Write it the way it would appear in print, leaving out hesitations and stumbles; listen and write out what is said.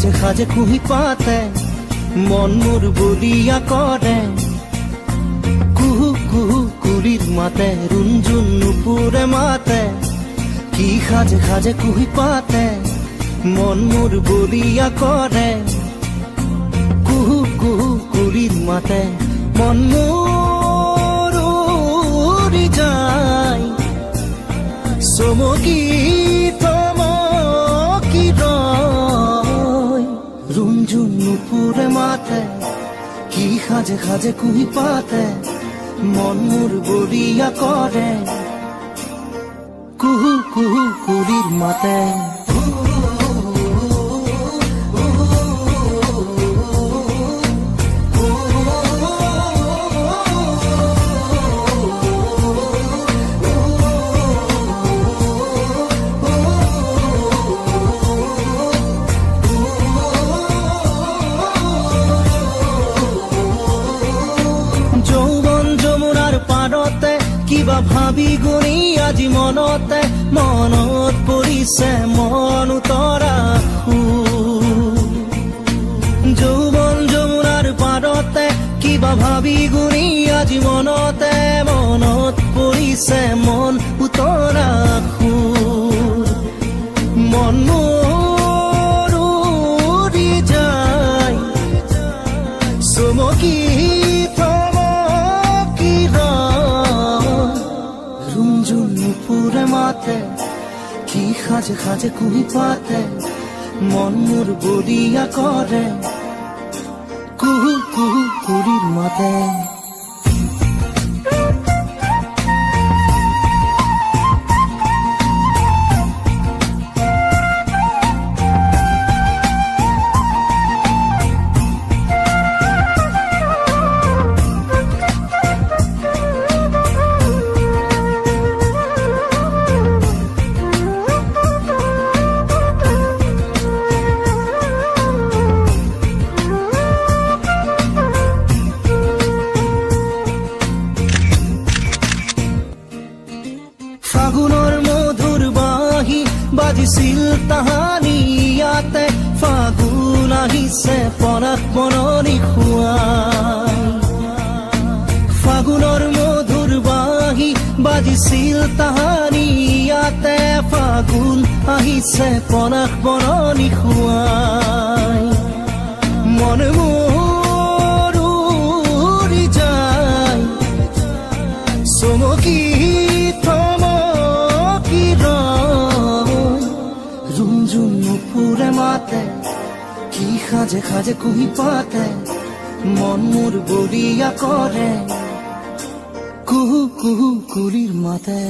সাজে সাজে কুহি পাতে মন মোৰ বলিয়া কৰে কুহু কুহু কুলিৰ মাতে ৰুণজুন নুপুৰে মাতে কি সাজে সাজে কুহি পাতে মন মোৰ বলিয়া কৰে কুহু কুহু কুলিৰ মাতে মন মোৰ উৰি যায় চমকি থমকি ৰয় ৰুণজুন নুপুৰে মাতে কি সাজে সাজে কুহি পাতে মন মোৰ বলিয়া কৰে কুহু কুহু কুলিৰ মাতে কিবা ভাবি গুণি আজি মনতে মনত পৰিছে মন উতৰা যৌৱন যমুনাৰ পাৰতে কিবা ভাবি গুণি আজি মনতে মনত পৰিছে মন উতৰা মন মোৰ উৰি যায় চমকি নুপুৰে মাতে কি সাজে সাজে কুহি পাতে মন মোৰ বলিয়া কৰে কুহু কুহু কুলিৰ মাতে ফাগুনৰ মধুৰ বাঁহী বাজিছিল তাহানি ইয়াতে ফাগুন আহিছে পৰাগ বননি খুৱাই ফাগুনৰ মধুৰ বাঁহী বাজিছিল তাহানি ইয়াতে ফাগুন আহিছে পৰাগ বননি খুৱাই মন মোৰ উৰি যায় চমকি নুপুৰে মাতে কি সাজে সাজে কুহি পাতে মন মোৰ বলিয়া কৰে কুহু কুহু কুলিৰ মাতে